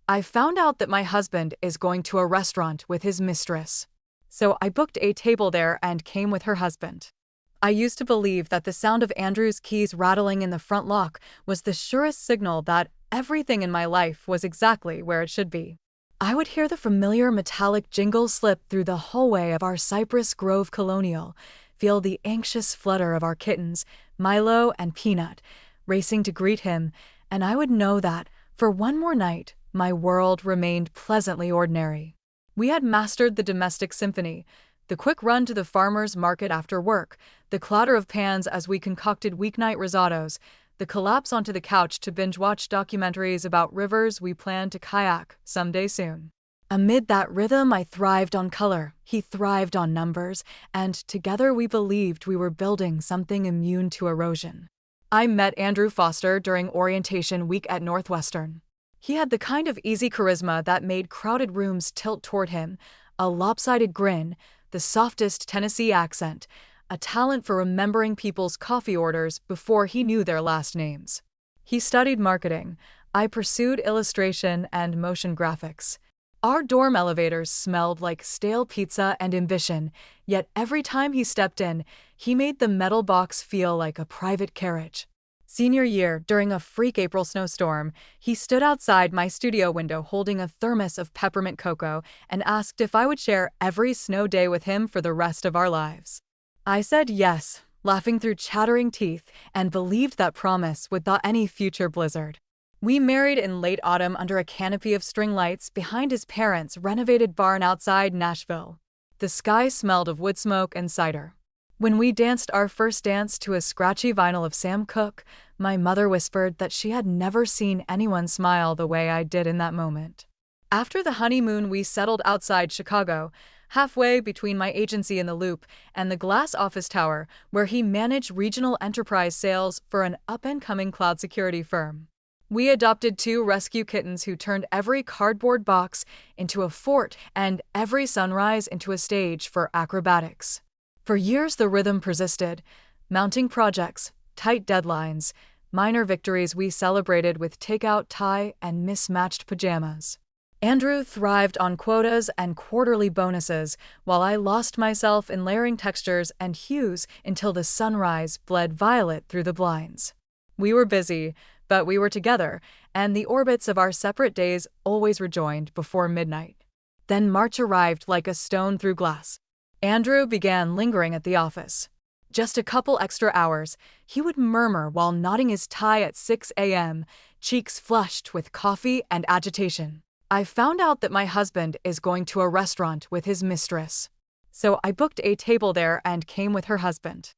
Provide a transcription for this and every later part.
I found out that my husband is going to a restaurant with his mistress. So I booked a table there and came with her husband. I used to believe that the sound of Andrew's keys rattling in the front lock was the surest signal that everything in my life was exactly where it should be. I would hear the familiar metallic jingle slip through the hallway of our Cypress Grove Colonial, feel the anxious flutter of our kittens, Milo and Peanut, racing to greet him, and I would know that, for one more night, my world remained pleasantly ordinary. We had mastered the domestic symphony, the quick run to the farmer's market after work, the clatter of pans as we concocted weeknight risottos, the collapse onto the couch to binge-watch documentaries about rivers we planned to kayak someday soon. Amid that rhythm, I thrived on color, he thrived on numbers, and together we believed we were building something immune to erosion. I met Andrew Foster during orientation week at Northwestern. He had the kind of easy charisma that made crowded rooms tilt toward him, a lopsided grin, the softest Tennessee accent, a talent for remembering people's coffee orders before he knew their last names. He studied marketing. I pursued illustration and motion graphics. Our dorm elevators smelled like stale pizza and ambition, yet every time he stepped in, he made the metal box feel like a private carriage. Senior year, during a freak April snowstorm, he stood outside my studio window holding a thermos of peppermint cocoa and asked if I would share every snow day with him for the rest of our lives. I said yes, laughing through chattering teeth, and believed that promise would thaw any future blizzard. We married in late autumn under a canopy of string lights behind his parents' renovated barn outside Nashville. The sky smelled of wood smoke and cider. When we danced our first dance to a scratchy vinyl of Sam Cooke, my mother whispered that she had never seen anyone smile the way I did in that moment. After the honeymoon, we settled outside Chicago, halfway between my agency in the Loop and the glass office tower, where he managed regional enterprise sales for an up-and-coming cloud security firm. We adopted 2 rescue kittens who turned every cardboard box into a fort and every sunrise into a stage for acrobatics. For years the rhythm persisted, mounting projects, tight deadlines, minor victories we celebrated with takeout Thai and mismatched pajamas. Andrew thrived on quotas and quarterly bonuses, while I lost myself in layering textures and hues until the sunrise bled violet through the blinds. We were busy, but we were together, and the orbits of our separate days always rejoined before midnight. Then March arrived like a stone through glass. Andrew began lingering at the office. Just a couple extra hours, he would murmur while knotting his tie at 6 a.m., cheeks flushed with coffee and agitation. I found out that my husband is going to a restaurant with his mistress. So I booked a table there and came with her husband.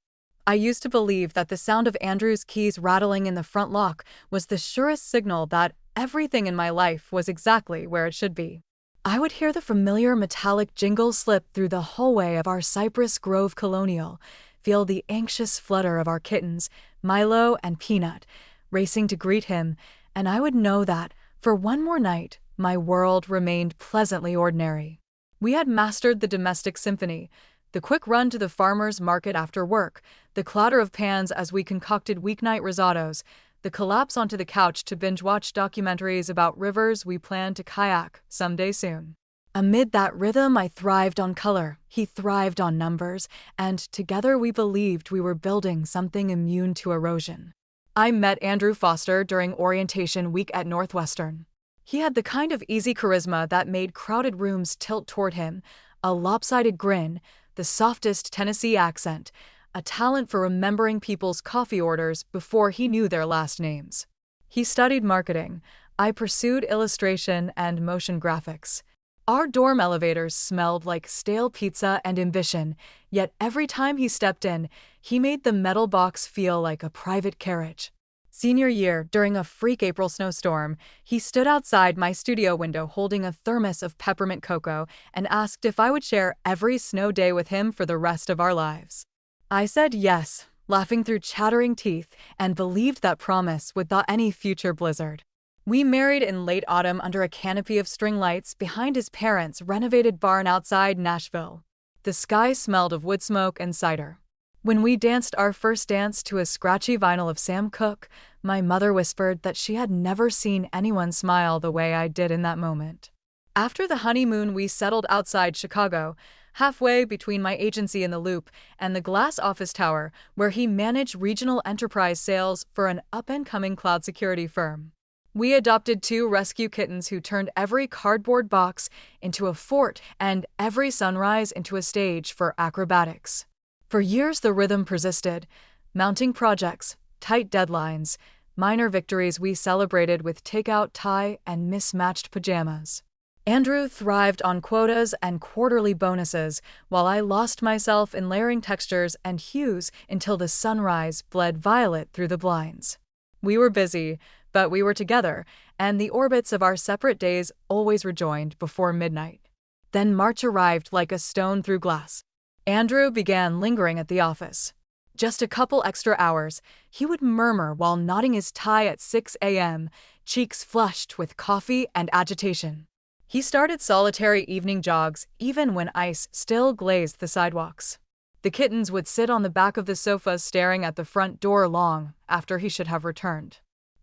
I used to believe that the sound of Andrew's keys rattling in the front lock was the surest signal that everything in my life was exactly where it should be. I would hear the familiar metallic jingle slip through the hallway of our Cypress Grove Colonial, feel the anxious flutter of our kittens, Milo and Peanut, racing to greet him, and I would know that, for one more night, my world remained pleasantly ordinary. We had mastered the domestic symphony, the quick run to the farmer's market after work, the clatter of pans as we concocted weeknight risottos, the collapse onto the couch to binge-watch documentaries about rivers we planned to kayak someday soon. Amid that rhythm, I thrived on color, he thrived on numbers, and together we believed we were building something immune to erosion. I met Andrew Foster during orientation week at Northwestern. He had the kind of easy charisma that made crowded rooms tilt toward him, a lopsided grin, the softest Tennessee accent, a talent for remembering people's coffee orders before he knew their last names. He studied marketing. I pursued illustration and motion graphics. Our dorm elevators smelled like stale pizza and ambition, yet every time he stepped in, he made the metal box feel like a private carriage. Senior year, during a freak April snowstorm, he stood outside my studio window holding a thermos of peppermint cocoa and asked if I would share every snow day with him for the rest of our lives. I said yes, laughing through chattering teeth, and believed that promise would thaw any future blizzard. We married in late autumn under a canopy of string lights behind his parents' renovated barn outside Nashville. The sky smelled of wood smoke and cider. When we danced our first dance to a scratchy vinyl of Sam Cooke, My mother whispered that she had never seen anyone smile the way I did in that moment. After the honeymoon, we settled outside Chicago, halfway between my agency in the Loop and the glass office tower, where he managed regional enterprise sales for an up-and-coming cloud security firm. We adopted 2 rescue kittens who turned every cardboard box into a fort and every sunrise into a stage for acrobatics. For years, the rhythm persisted. Mounting projects, tight deadlines, minor victories we celebrated with takeout Thai and mismatched pajamas. Andrew thrived on quotas and quarterly bonuses, while I lost myself in layering textures and hues until the sunrise bled violet through the blinds. We were busy, but we were together, and the orbits of our separate days always rejoined before midnight. Then March arrived like a stone through glass. Andrew began lingering at the office. Just a couple extra hours, he would murmur while knotting his tie at 6 a.m., cheeks flushed with coffee and agitation. He started solitary evening jogs even when ice still glazed the sidewalks. The kittens would sit on the back of the sofa staring at the front door long after he should have returned.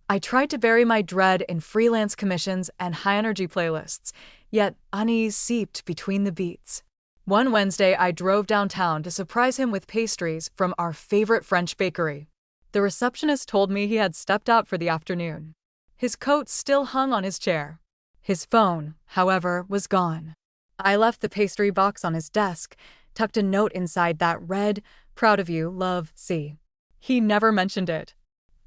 I tried to bury my dread in freelance commissions and high-energy playlists, yet unease seeped between the beats. One Wednesday, I drove downtown to surprise him with pastries from our favorite French bakery. The receptionist told me he had stepped out for the afternoon. His coat still hung on his chair. His phone, however, was gone. I left the pastry box on his desk, tucked a note inside that read, "Proud of you, love, C." He never mentioned it.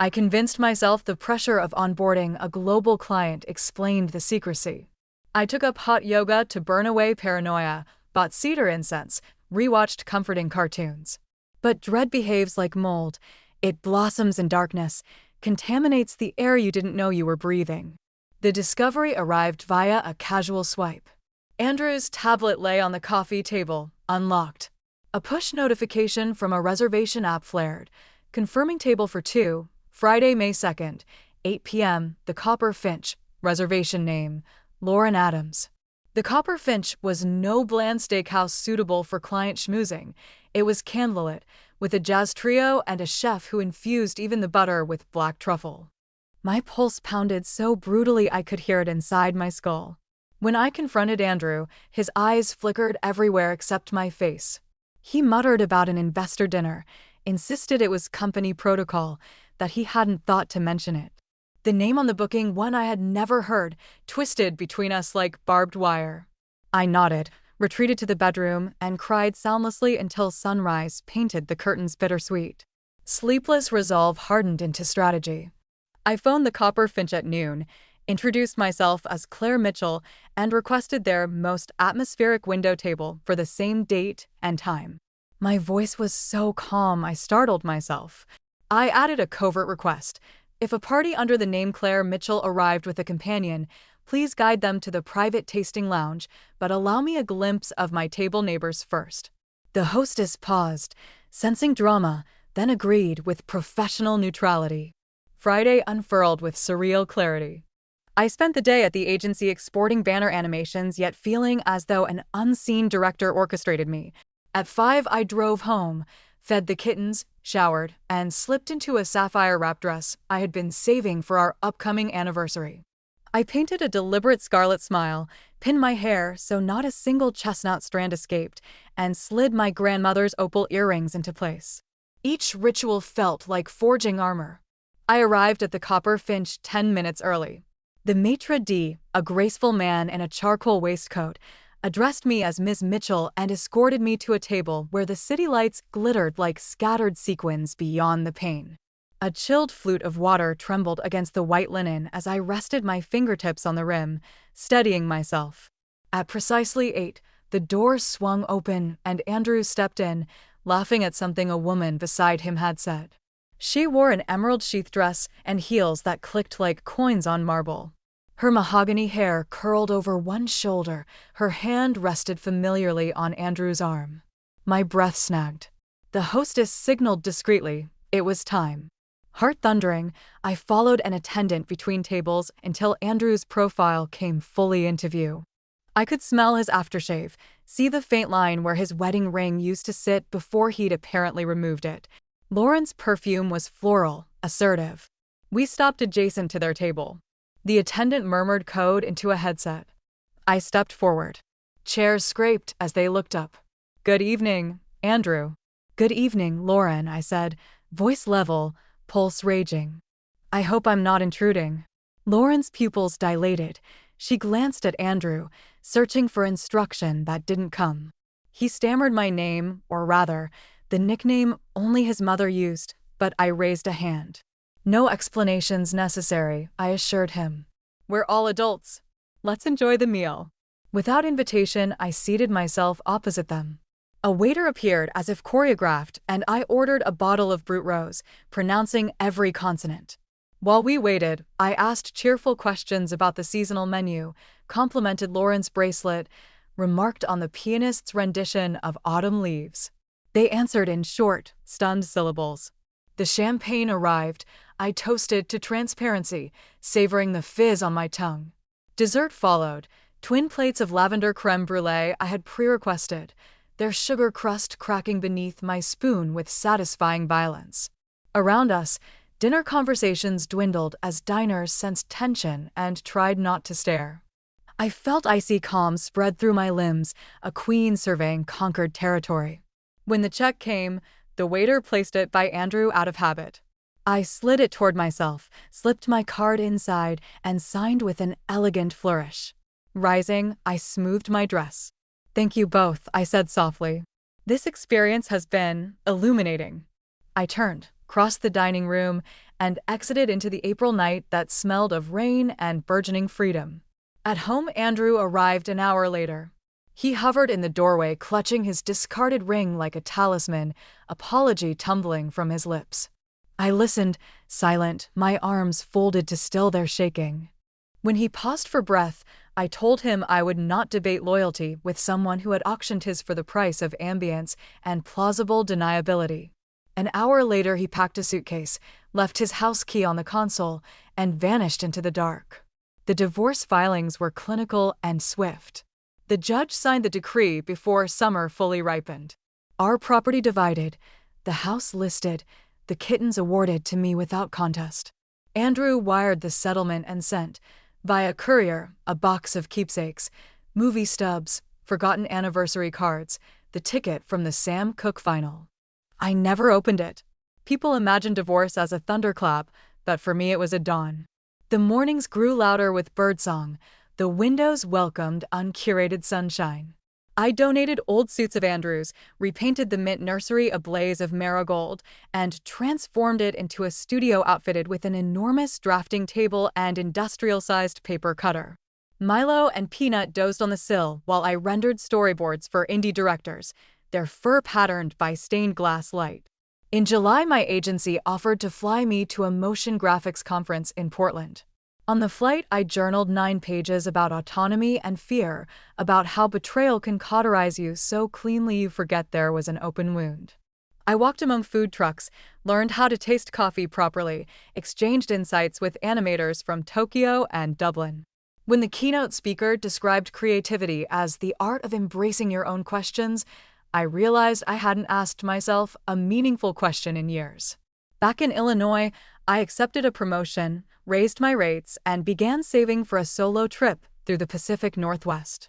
I convinced myself the pressure of onboarding a global client explained the secrecy. I took up hot yoga to burn away paranoia, bought cedar incense, rewatched comforting cartoons. But dread behaves like mold. It blossoms in darkness, contaminates the air you didn't know you were breathing. The discovery arrived via a casual swipe. Andrew's tablet lay on the coffee table, unlocked. A push notification from a reservation app flared, confirming table for 2, Friday, May 2nd, 8 p.m., the Copper Finch, reservation name, Lauren Adams. The Copper Finch was no bland steakhouse suitable for client schmoozing. It was candlelit, with a jazz trio and a chef who infused even the butter with black truffle. My pulse pounded so brutally I could hear it inside my skull. When I confronted Andrew, his eyes flickered everywhere except my face. He muttered about an investor dinner, insisted it was company protocol, that he hadn't thought to mention it. The name on the booking, one I had never heard, twisted between us like barbed wire. I nodded, retreated to the bedroom, and cried soundlessly until sunrise painted the curtains bittersweet. Sleepless resolve hardened into strategy. I phoned the Copper Finch at noon, introduced myself as Claire Mitchell, and requested their most atmospheric window table for the same date and time. My voice was so calm I startled myself. I added a covert request. If a party under the name Claire Mitchell arrived with a companion, please guide them to the private tasting lounge, but allow me a glimpse of my table neighbors first. The hostess paused, sensing drama, then agreed with professional neutrality. Friday unfurled with surreal clarity. I spent the day at the agency exporting banner animations, yet feeling as though an unseen director orchestrated me. At 5, I drove home, fed the kittens, showered, and slipped into a sapphire wrap dress I had been saving for our upcoming anniversary. I painted a deliberate scarlet smile, pinned my hair so not a single chestnut strand escaped, and slid my grandmother's opal earrings into place. Each ritual felt like forging armor. I arrived at the Copper Finch 10 minutes early. The maitre d', a graceful man in a charcoal waistcoat, addressed me as Ms. Mitchell and escorted me to a table where the city lights glittered like scattered sequins beyond the pane. A chilled flute of water trembled against the white linen as I rested my fingertips on the rim, steadying myself. At precisely 8, the door swung open and Andrew stepped in, laughing at something a woman beside him had said. She wore an emerald sheath dress and heels that clicked like coins on marble. Her mahogany hair curled over one shoulder, her hand rested familiarly on Andrew's arm. My breath snagged. The hostess signaled discreetly. It was time. Heart thundering, I followed an attendant between tables until Andrew's profile came fully into view. I could smell his aftershave, see the faint line where his wedding ring used to sit before he'd apparently removed it. Lauren's perfume was floral, assertive. We stopped adjacent to their table. The attendant murmured code into a headset. I stepped forward. Chairs scraped as they looked up. "Good evening, Andrew." "Good evening, Lauren," I said, voice level, pulse raging. "I hope I'm not intruding." Lauren's pupils dilated. She glanced at Andrew, searching for instruction that didn't come. He stammered my name, or rather, the nickname only his mother used, but I raised a hand. "No explanations necessary," I assured him. "We're all adults. Let's enjoy the meal." Without invitation, I seated myself opposite them. A waiter appeared as if choreographed, and I ordered a bottle of Brut Rose, pronouncing every consonant. While we waited, I asked cheerful questions about the seasonal menu, complimented Lauren's bracelet, remarked on the pianist's rendition of Autumn Leaves. They answered in short, stunned syllables. The champagne arrived. I toasted to transparency, savoring the fizz on my tongue. Dessert followed, twin plates of lavender crème brûlée I had pre-requested, their sugar crust cracking beneath my spoon with satisfying violence. Around us, dinner conversations dwindled as diners sensed tension and tried not to stare. I felt icy calm spread through my limbs, a queen surveying conquered territory. When the check came, the waiter placed it by Andrew out of habit. I slid it toward myself, slipped my card inside, and signed with an elegant flourish. Rising, I smoothed my dress. "Thank you both," I said softly. "This experience has been illuminating." I turned, crossed the dining room, and exited into the April night that smelled of rain and burgeoning freedom. At home, Andrew arrived an hour later. He hovered in the doorway, clutching his discarded ring like a talisman, apology tumbling from his lips. I listened, silent, my arms folded to still their shaking. When he paused for breath, I told him I would not debate loyalty with someone who had auctioned his for the price of ambience and plausible deniability. An hour later, he packed a suitcase, left his house key on the console, and vanished into the dark. The divorce filings were clinical and swift. The judge signed the decree before summer fully ripened. Our property divided, the house listed, the kittens awarded to me without contest. Andrew wired the settlement and sent, via courier, a box of keepsakes, movie stubs, forgotten anniversary cards, the ticket from the Sam Cooke final. I never opened it. People imagine divorce as a thunderclap, but for me it was a dawn. The mornings grew louder with birdsong. The windows welcomed uncurated sunshine. I donated old suits of Andrew's, repainted the mint nursery a blaze of marigold, and transformed it into a studio outfitted with an enormous drafting table and industrial-sized paper cutter. Milo and Peanut dozed on the sill while I rendered storyboards for indie directors, their fur patterned by stained glass light. In July, my agency offered to fly me to a motion graphics conference in Portland. On the flight, I journaled 9 pages about autonomy and fear, about how betrayal can cauterize you so cleanly you forget there was an open wound. I walked among food trucks, learned how to taste coffee properly, exchanged insights with animators from Tokyo and Dublin. When the keynote speaker described creativity as the art of embracing your own questions, I realized I hadn't asked myself a meaningful question in years. Back in Illinois, I accepted a promotion, raised my rates, and began saving for a solo trip through the Pacific Northwest.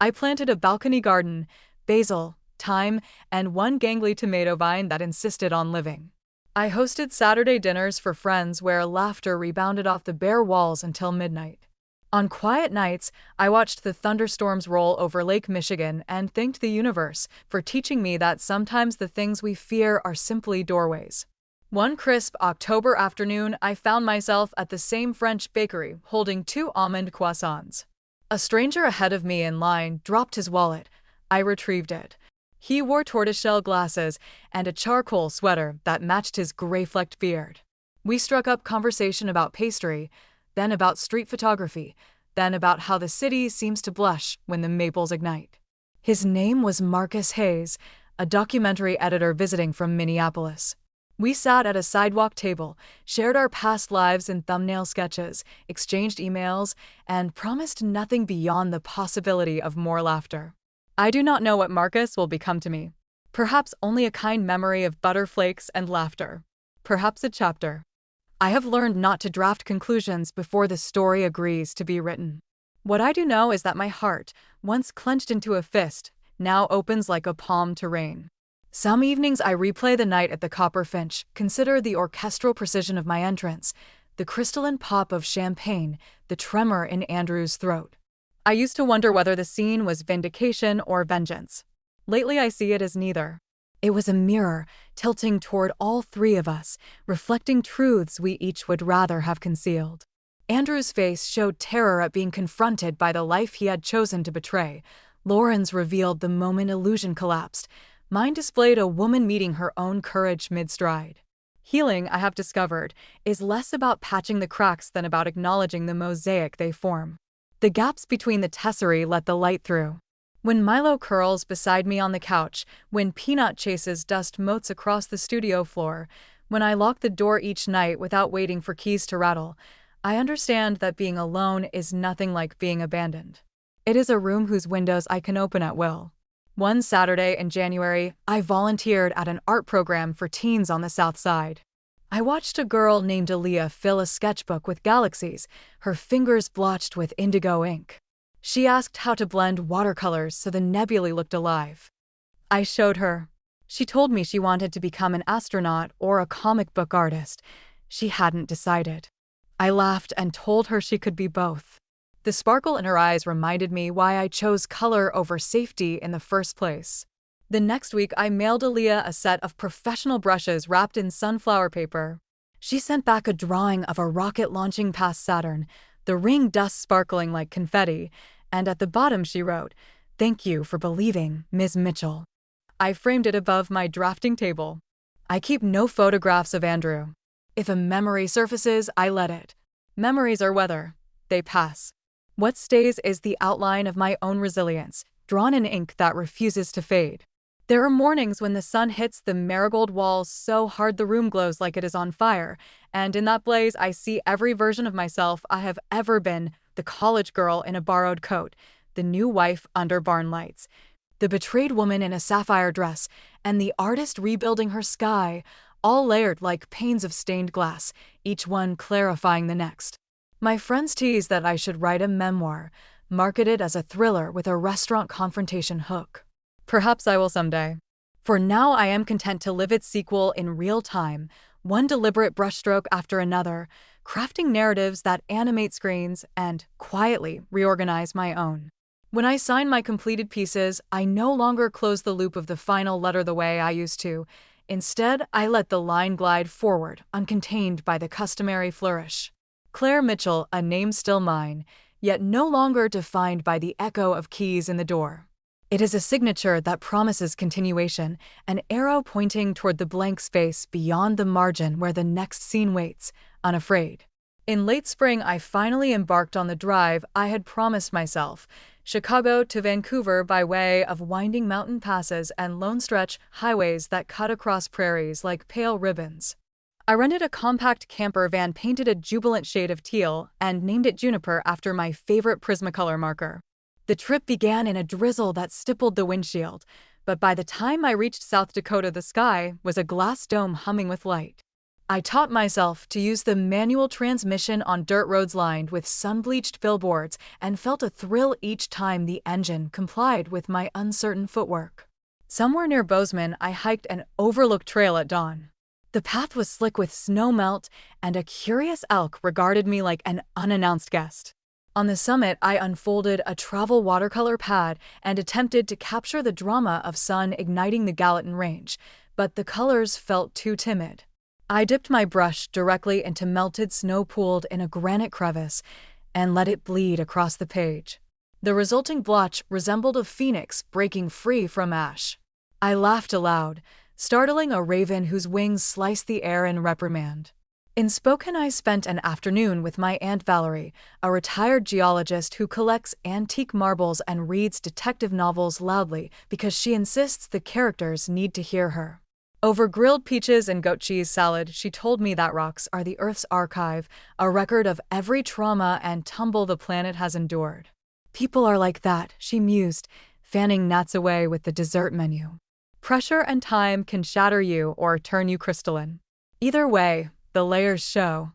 I planted a balcony garden, basil, thyme, and one gangly tomato vine that insisted on living. I hosted Saturday dinners for friends where laughter rebounded off the bare walls until midnight. On quiet nights, I watched the thunderstorms roll over Lake Michigan and thanked the universe for teaching me that sometimes the things we fear are simply doorways. One crisp October afternoon, I found myself at the same French bakery holding 2 almond croissants. A stranger ahead of me in line dropped his wallet. I retrieved it. He wore tortoiseshell glasses and a charcoal sweater that matched his gray-flecked beard. We struck up conversation about pastry, then about street photography, then about how the city seems to blush when the maples ignite. His name was Marcus Hayes, a documentary editor visiting from Minneapolis. We sat at a sidewalk table, shared our past lives in thumbnail sketches, exchanged emails, and promised nothing beyond the possibility of more laughter. I do not know what Marcus will become to me. Perhaps only a kind memory of butterflakes and laughter. Perhaps a chapter. I have learned not to draft conclusions before the story agrees to be written. What I do know is that my heart, once clenched into a fist, now opens like a palm to rain. Some evenings I replay the night at the Copper Finch, consider the orchestral precision of my entrance, the crystalline pop of champagne, the tremor in Andrew's throat. I used to wonder whether the scene was vindication or vengeance. Lately I see it as neither. It was a mirror, tilting toward all three of us, reflecting truths we each would rather have concealed. Andrew's face showed terror at being confronted by the life he had chosen to betray. Lauren's revealed the moment illusion collapsed. Mine displayed a woman meeting her own courage mid-stride. Healing, I have discovered, is less about patching the cracks than about acknowledging the mosaic they form. The gaps between the tesserae let the light through. When Milo curls beside me on the couch, when Peanut chases dust motes across the studio floor, when I lock the door each night without waiting for keys to rattle, I understand that being alone is nothing like being abandoned. It is a room whose windows I can open at will. One Saturday in January, I volunteered at an art program for teens on the South Side. I watched a girl named Aaliyah fill a sketchbook with galaxies, her fingers blotched with indigo ink. She asked how to blend watercolors so the nebulae looked alive. I showed her. She told me she wanted to become an astronaut or a comic book artist. She hadn't decided. I laughed and told her she could be both. The sparkle in her eyes reminded me why I chose color over safety in the first place. The next week, I mailed Aaliyah a set of professional brushes wrapped in sunflower paper. She sent back a drawing of a rocket launching past Saturn, the ring dust sparkling like confetti, and at the bottom she wrote, "Thank you for believing, Ms. Mitchell." I framed it above my drafting table. I keep no photographs of Andrew. If a memory surfaces, I let it. Memories are weather. They pass. What stays is the outline of my own resilience, drawn in ink that refuses to fade. There are mornings when the sun hits the marigold walls so hard the room glows like it is on fire, and in that blaze I see every version of myself I have ever been: the college girl in a borrowed coat, the new wife under barn lights, the betrayed woman in a sapphire dress, and the artist rebuilding her sky, all layered like panes of stained glass, each one clarifying the next. My friends tease that I should write a memoir, marketed as a thriller with a restaurant confrontation hook. Perhaps I will someday. For now, I am content to live its sequel in real time, one deliberate brushstroke after another, crafting narratives that animate screens and, quietly, reorganize my own. When I sign my completed pieces, I no longer close the loop of the final letter the way I used to. Instead, I let the line glide forward, uncontained by the customary flourish. Claire Mitchell, a name still mine, yet no longer defined by the echo of keys in the door. It is a signature that promises continuation, an arrow pointing toward the blank space beyond the margin where the next scene waits, unafraid. In late spring, I finally embarked on the drive I had promised myself, Chicago to Vancouver by way of winding mountain passes and lone stretch highways that cut across prairies like pale ribbons. I rented a compact camper van painted a jubilant shade of teal and named it Juniper after my favorite Prismacolor marker. The trip began in a drizzle that stippled the windshield, but by the time I reached South Dakota, the sky was a glass dome humming with light. I taught myself to use the manual transmission on dirt roads lined with sun-bleached billboards and felt a thrill each time the engine complied with my uncertain footwork. Somewhere near Bozeman, I hiked an overlooked trail at dawn. The path was slick with snow melt, and a curious elk regarded me like an unannounced guest. On the summit, I unfolded a travel watercolor pad and attempted to capture the drama of sun igniting the Gallatin Range, but the colors felt too timid. I dipped my brush directly into melted snow pooled in a granite crevice and let it bleed across the page. The resulting blotch resembled a phoenix breaking free from ash. I laughed aloud, startling a raven whose wings sliced the air in reprimand. In Spokane, I spent an afternoon with my Aunt Valerie, a retired geologist who collects antique marbles and reads detective novels loudly because she insists the characters need to hear her. Over grilled peaches and goat cheese salad, she told me that rocks are the Earth's archive, a record of every trauma and tumble the planet has endured. People are like that, she mused, fanning gnats away with the dessert menu. Pressure and time can shatter you or turn you crystalline. Either way, The layers show.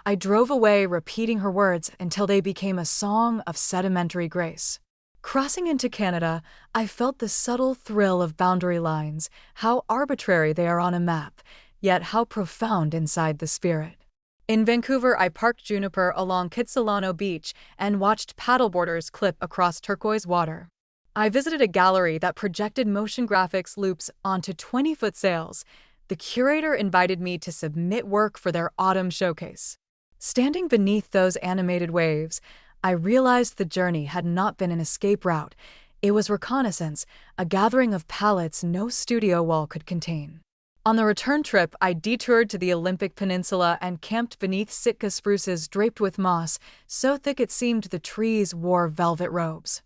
I drove away, repeating her words until they became a song of sedimentary grace. Crossing into Canada, I felt the subtle thrill of boundary lines, how arbitrary they are on a map, yet how profound inside the spirit. In Vancouver, I parked Juniper along Kitsilano Beach and watched paddleboarders clip across turquoise water. I visited a gallery that projected motion graphics loops onto 20-foot sails. The curator invited me to submit work for their autumn showcase. Standing beneath those animated waves, I realized the journey had not been an escape route. It was reconnaissance, a gathering of palettes no studio wall could contain. On the return trip, I detoured to the Olympic Peninsula and camped beneath Sitka spruces draped with moss, so thick it seemed the trees wore velvet robes.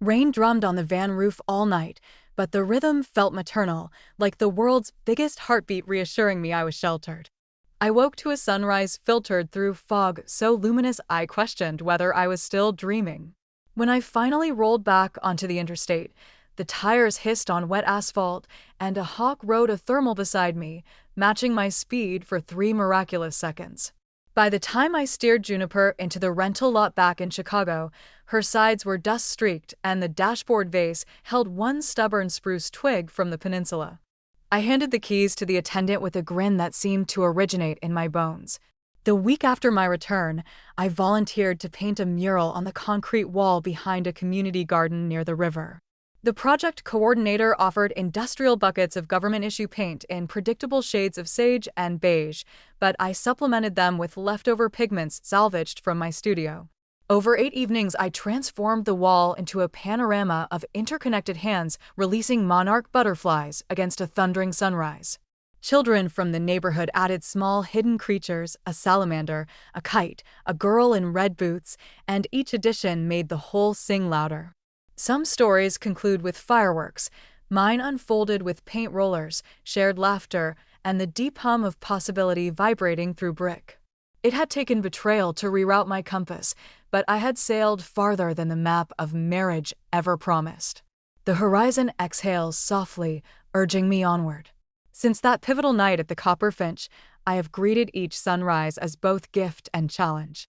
Rain drummed on the van roof all night, but the rhythm felt maternal, like the world's biggest heartbeat reassuring me I was sheltered. I woke to a sunrise filtered through fog so luminous I questioned whether I was still dreaming. When I finally rolled back onto the interstate, the tires hissed on wet asphalt, and a hawk rode a thermal beside me, matching my speed for 3 miraculous seconds. By the time I steered Juniper into the rental lot back in Chicago, her sides were dust-streaked and the dashboard vase held one stubborn spruce twig from the peninsula. I handed the keys to the attendant with a grin that seemed to originate in my bones. The week after my return, I volunteered to paint a mural on the concrete wall behind a community garden near the river. The project coordinator offered industrial buckets of government-issue paint in predictable shades of sage and beige, but I supplemented them with leftover pigments salvaged from my studio. Over 8 evenings, I transformed the wall into a panorama of interconnected hands releasing monarch butterflies against a thundering sunrise. Children from the neighborhood added small hidden creatures, a salamander, a kite, a girl in red boots, and each addition made the whole sing louder. Some stories conclude with fireworks. Mine unfolded with paint rollers, shared laughter, and the deep hum of possibility vibrating through brick. It had taken betrayal to reroute my compass, but I had sailed farther than the map of marriage ever promised. The horizon exhales softly, urging me onward. Since that pivotal night at the Copper Finch, I have greeted each sunrise as both gift and challenge.